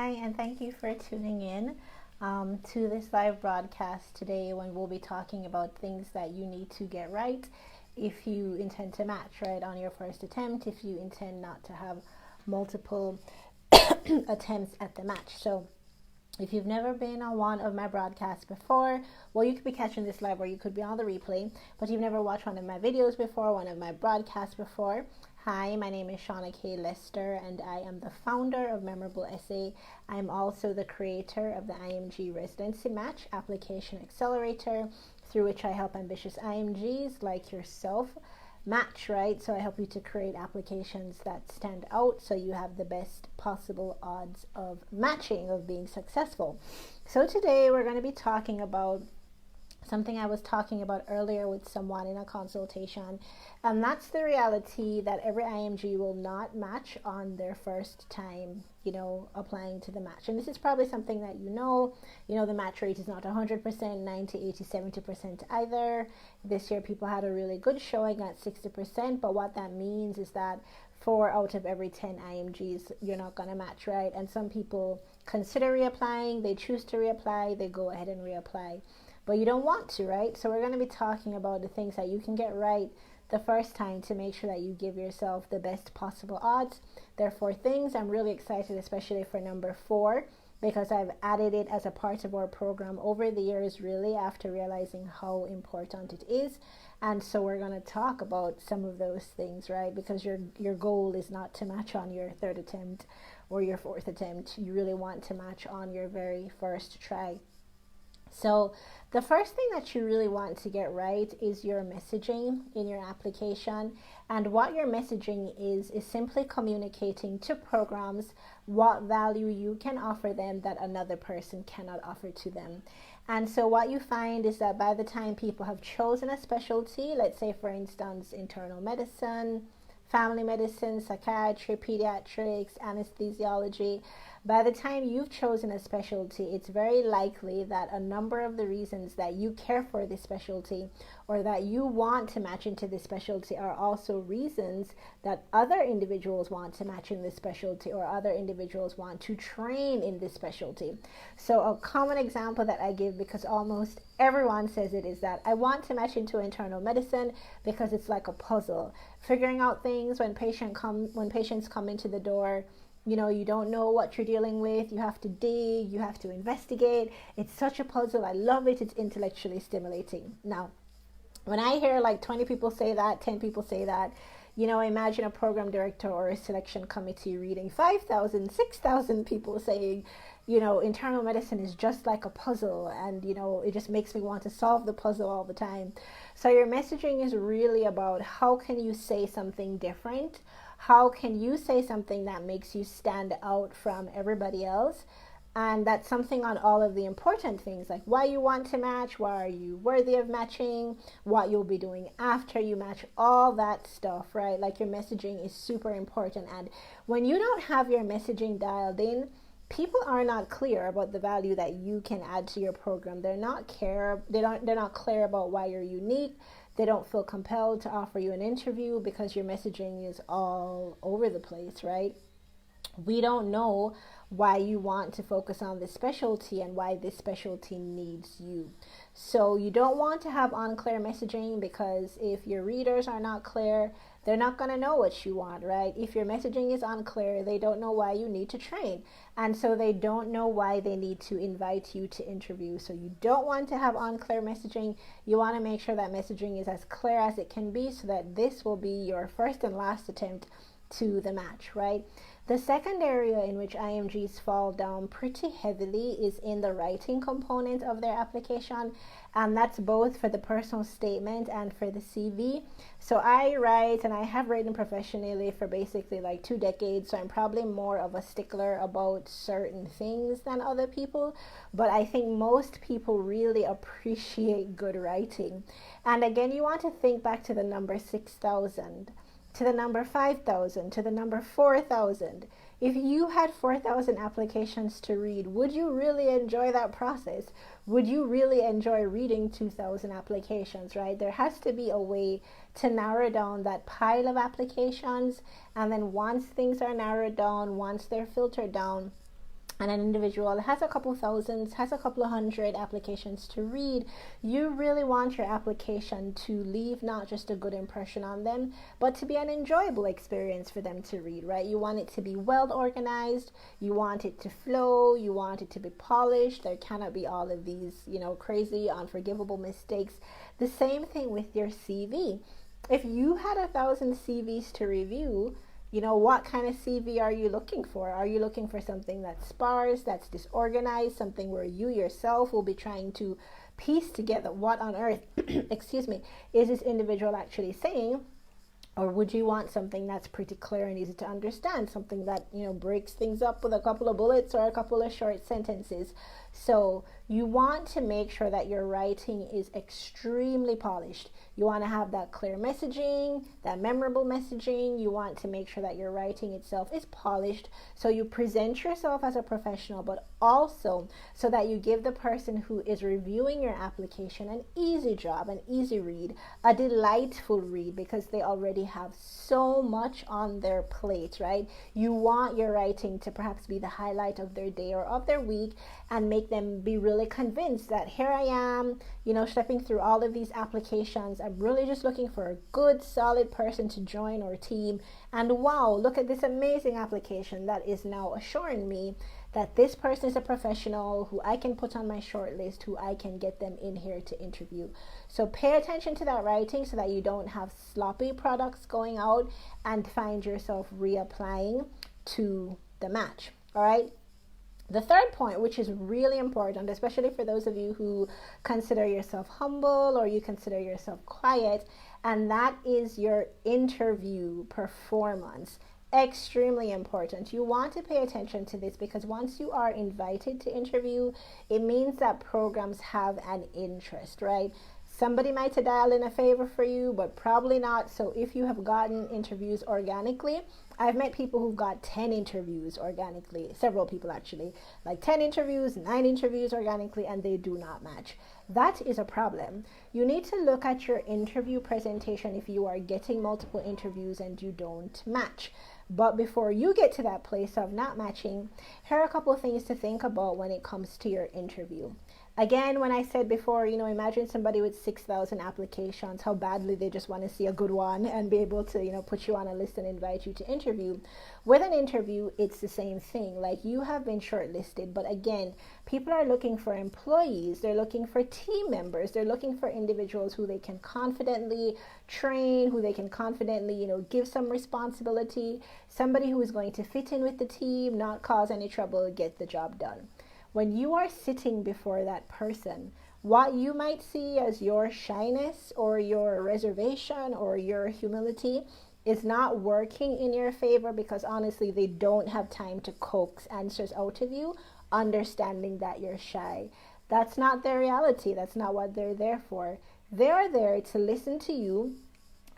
Hi, and thank you for tuning in to this live broadcast today when we'll be talking about things that you need to get right if you intend to match, right, on your first attempt, if you intend not to have multiple attempts at the match. So if you've never been on one of my broadcasts before, well, you could be catching this live or you could be on the replay, but you've never watched one of my videos before, one of my broadcasts before. Hi, my name is Shauna K. Lester, and I am the founder of Memorable Essay. I'm also the creator of the IMG Residency Match Application Accelerator, through which I help ambitious IMGs like yourself match, right? So I help you to create applications that stand out so you have the best possible odds of matching, of being successful. So today we're going to be talking about something I was talking about earlier with someone in a consultation, and that's the reality that every IMG will not match on their first time, applying to the match. And this is probably something that the match rate is not 100%, 90, 80, 70% either. This year people had a really good showing at 60%, but what that means is that 4 out of every 10 IMGs you're not going to match, right? And some people consider reapplying, they choose to reapply, they go ahead and reapply. But you don't want to, right? So we're going to be talking about the things that you can get right the first time to make sure that you give yourself the best possible odds. There are 4 things. I'm really excited, especially for number 4, because I've added it as a part of our program over the years, really, after realizing how important it is. And so we're going to talk about some of those things, right? Because your goal is not to match on your 3rd attempt or your 4th attempt. You really want to match on your very first try. So the first thing that you really want to get right is your messaging in your application. And what your messaging is simply communicating to programs what value you can offer them that another person cannot offer to them. And so what you find is that by the time people have chosen a specialty, let's say for instance internal medicine, family medicine, psychiatry, pediatrics, anesthesiology, by the time you've chosen a specialty, it's very likely that a number of the reasons that you care for this specialty or that you want to match into this specialty are also reasons that other individuals want to match in this specialty or other individuals want to train in this specialty. So a common example that I give, because almost everyone says it, is that I want to match into internal medicine because it's like a puzzle. Figuring out things when patients come into the door, you don't know what you're dealing with. You have to dig, you have to investigate. It's such a puzzle. I love it. It's intellectually stimulating. Now, when I hear like 20 people say that, 10 people say that, imagine a program director or a selection committee reading 5,000, 6,000 people saying, internal medicine is just like a puzzle, and it just makes me want to solve the puzzle all the time. So your messaging is really about how can you say something different? How can you say something that makes you stand out from everybody else? And that's something on all of the important things, like why you want to match, why are you worthy of matching, what you'll be doing after you match, all that stuff, right? Like your messaging is super important. And when you don't have your messaging dialed in, people are not clear about the value that you can add to your program. They're not clear about why you're unique. They don't feel compelled to offer you an interview because your messaging is all over the place, right? We don't know why you want to focus on this specialty and why this specialty needs you. So you don't want to have unclear messaging, because if your readers are not clear, they're not going to know what you want, right? If your messaging is unclear, they don't know why you need to train. And so they don't know why they need to invite you to interview. So you don't want to have unclear messaging. You want to make sure that messaging is as clear as it can be so that this will be your first and last attempt to the match, right? The second area in which IMGs fall down pretty heavily is in the writing component of their application, and that's both for the personal statement and for the CV. So I write, and I have written professionally for basically like 2 decades, so I'm probably more of a stickler about certain things than other people, but I think most people really appreciate good writing. And again, you want to think back to the number 6,000. To the number 5,000, to the number 4,000. If you had 4,000 applications to read, would you really enjoy that process? Would you really enjoy reading 2,000 applications, right? There has to be a way to narrow down that pile of applications. And then once things are narrowed down, once they're filtered down, and an individual has a couple thousands, has a couple of hundred applications to read, you really want your application to leave not just a good impression on them, but to be an enjoyable experience for them to read, right? You want it to be well organized, you want it to flow, you want it to be polished. There cannot be all of these, crazy, unforgivable mistakes. The same thing with your CV. If you had 1,000 CVs to review, what kind of CV are you looking for? Are you looking for something that's sparse, that's disorganized, something where you yourself will be trying to piece together what on earth, excuse me, is this individual actually saying? Or would you want something that's pretty clear and easy to understand, something that, breaks things up with a couple of bullets or a couple of short sentences? So you want to make sure that your writing is extremely polished. You want to have that clear messaging, that memorable messaging. You want to make sure that your writing itself is polished, so you present yourself as a professional, but also so that you give the person who is reviewing your application an easy job, an easy read, a delightful read, because they already have so much on their plate, right? You want your writing to perhaps be the highlight of their day or of their week, and make them be really convinced that here I am, stepping through all of these applications. I'm really just looking for a good, solid person to join our team. And wow, look at this amazing application that is now assuring me that this person is a professional who I can put on my short list, who I can get them in here to interview. So pay attention to that writing so that you don't have sloppy products going out and find yourself reapplying to the match. All right. The third point, which is really important, especially for those of you who consider yourself humble or you consider yourself quiet, and that is your interview performance. Extremely important. You want to pay attention to this, because once you are invited to interview, it means that programs have an interest, right? Somebody might dial in a favor for you, but probably not. So if you have gotten interviews organically, I've met people who've got 10 interviews organically, several people actually, like 10 interviews, 9 interviews organically, and they do not match. That is a problem. You need to look at your interview presentation if you are getting multiple interviews and you don't match. But before you get to that place of not matching, here are a couple of things to think about when it comes to your interview. Again, when I said before, imagine somebody with 6,000 applications, how badly they just want to see a good one and be able to, put you on a list and invite you to interview. With an interview, it's the same thing. Like, you have been shortlisted, but again, people are looking for employees. They're looking for team members. They're looking for individuals who they can confidently train, who they can confidently, give some responsibility, somebody who is going to fit in with the team, not cause any trouble, get the job done. When you are sitting before that person, what you might see as your shyness or your reservation or your humility is not working in your favor, because honestly, they don't have time to coax answers out of you, understanding that you're shy. That's not their reality. That's not what they're there for. They are there to listen to you,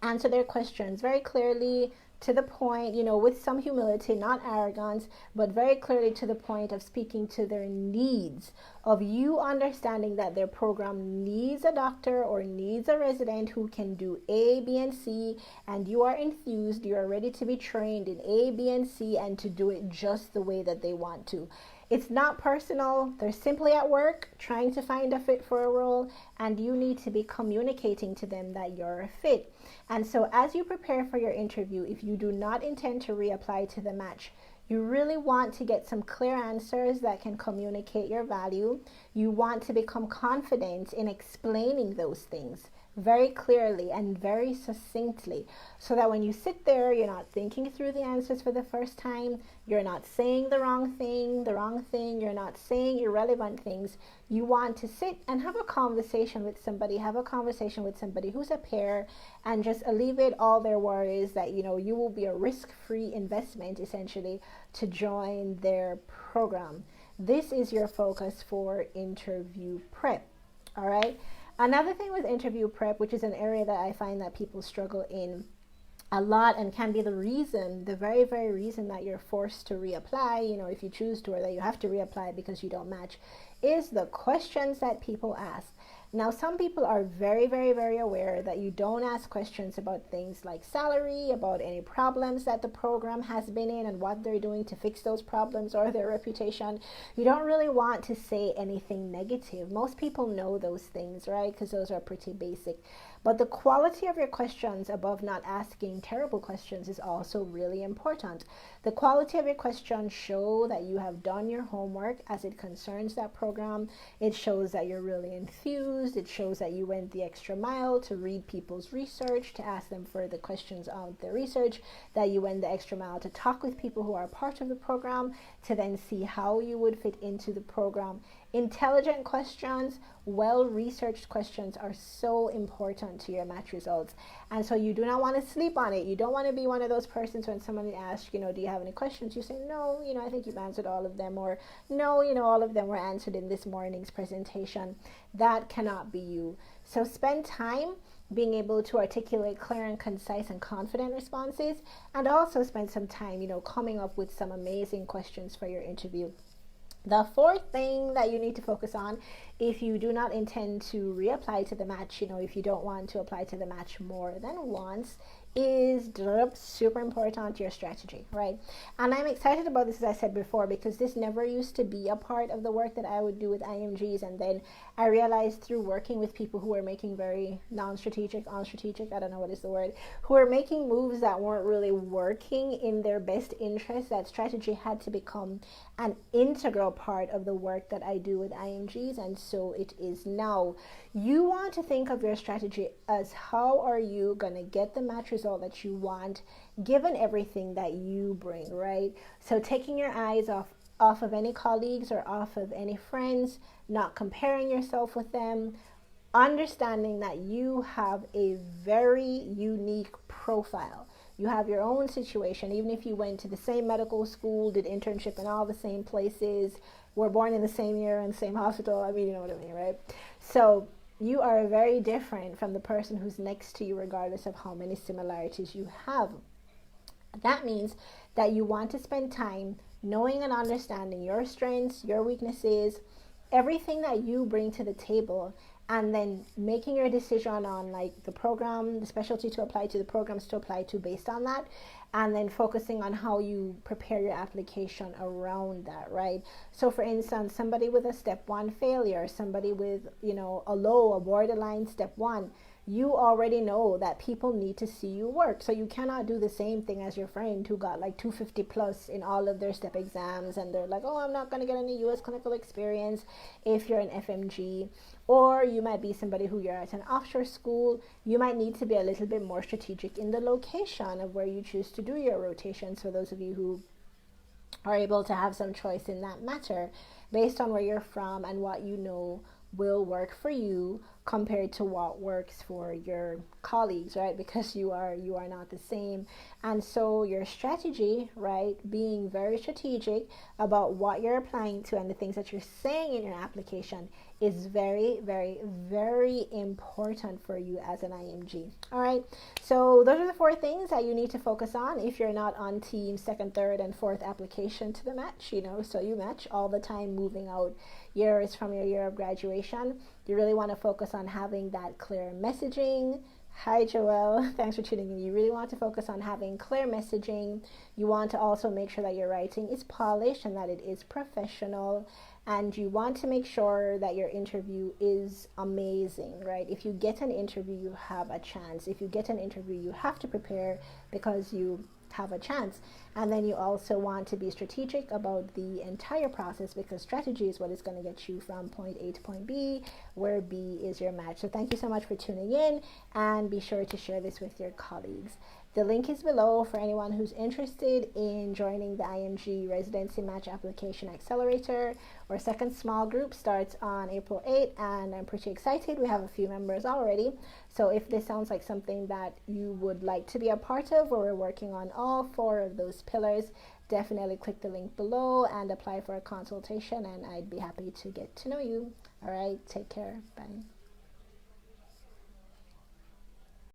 answer their questions very clearly, to the point, with some humility, not arrogance, but very clearly to the point of speaking to their needs, of you understanding that their program needs a doctor or needs a resident who can do A, B, and C, and you are enthused, you are ready to be trained in A, B, and C, and to do it just the way that they want to. It's not personal. They're simply at work trying to find a fit for a role, and you need to be communicating to them that you're a fit. And so as you prepare for your interview, if you do not intend to reapply to the match, you really want to get some clear answers that can communicate your value. You want to become confident in explaining those things very clearly and very succinctly, so that when you sit there, you're not thinking through the answers for the first time, you're not saying the wrong thing, you're not saying irrelevant things. You want to sit and have a conversation with somebody, who's a peer, and just alleviate all their worries that, you will be a risk-free investment, essentially, to join their program. This is your focus for interview prep, all right? Another thing with interview prep, which is an area that I find that people struggle in a lot and can be the very, very reason that you're forced to reapply, if you choose to, or that you have to reapply because you don't match, is the questions that people ask. Now, some people are very, very, very aware that you don't ask questions about things like salary, about any problems that the program has been in and what they're doing to fix those problems or their reputation. You don't really want to say anything negative. Most people know those things, right? Because those are pretty basic. But the quality of your questions, above not asking terrible questions, is also really important. The quality of your questions show that you have done your homework as it concerns that program. It shows that you're really enthused. It shows that you went the extra mile to read people's research, to ask them further questions on their research, that you went the extra mile to talk with people who are part of the program, to then see how you would fit into the program. Intelligent questions, well-researched questions are so important to your match results. And so you do not want to sleep on it. You don't want to be one of those persons when someone asks, do you have any questions? You say, no, I think you've answered all of them. Or, no, all of them were answered in this morning's presentation. That cannot be you. So spend time being able to articulate clear and concise and confident responses, and also spend some time, coming up with some amazing questions for your interview. The fourth thing that you need to focus on, if you do not intend to reapply to the match, if you don't want to apply to the match more than once, is super important, your strategy, right? And I'm excited about this, as I said before, because this never used to be a part of the work that I would do with IMGs. And then I realized through working with people who are making very non-strategic, I don't know what is the word, who are making moves that weren't really working in their best interest, that strategy had to become an integral part of the work that I do with IMGs. And so it is now. You want to think of your strategy as, how are you going to get the match result that you want, given everything that you bring, right? So taking your eyes off of any colleagues or off of any friends, not comparing yourself with them, understanding that you have a very unique profile. You have your own situation. Even if you went to the same medical school, did internship in all the same places, were born in the same year in the same hospital, you know what I mean, right? So you are very different from the person who's next to you, regardless of how many similarities you have. That means that you want to spend time knowing and understanding your strengths, your weaknesses, everything that you bring to the table, and then making your decision on the program, the specialty to apply to, the programs to apply to based on that, and then focusing on how you prepare your application around that, right? So for instance, somebody with a step 1 failure, somebody with, a borderline step 1, you already know that people need to see you work. So you cannot do the same thing as your friend who got 250 plus in all of their step exams, and they're like, oh, I'm not going to get any US clinical experience if you're an FMG. Or you might be somebody who you're at an offshore school. You might need to be a little bit more strategic in the location of where you choose to do your rotations, for those of you who are able to have some choice in that matter, based on where you're from and what you know will work for you compared to what works for your colleagues, right? Because you are not the same. And so your strategy, right, being very strategic about what you're applying to and the things that you're saying in your application is very, very, very important for you as an IMG. All right, so those are the 4 things that you need to focus on if you're not on team 2nd, 3rd, and 4th application to the match, so you match all the time, moving out years from your year of graduation. You really want to focus on having that clear messaging. Hi, Joelle. Thanks for tuning in. You really want to focus on having clear messaging. You want to also make sure that your writing is polished and that it is professional. And you want to make sure that your interview is amazing, right? If you get an interview, you have a chance. If you get an interview, you have to prepare because you have a chance. And then you also want to be strategic about the entire process, because strategy is what is going to get you from point A to point B, where B is your match. So thank you so much for tuning in, and be sure to share this with your colleagues. The link is below for anyone who's interested in joining the IMG Residency Match Application Accelerator. Our second small group starts on April 8th, and I'm pretty excited. We have a few members already. So if this sounds like something that you would like to be a part of, where we're working on all 4 of those pillars, definitely click the link below and apply for a consultation, and I'd be happy to get to know you. All right, take care. Bye.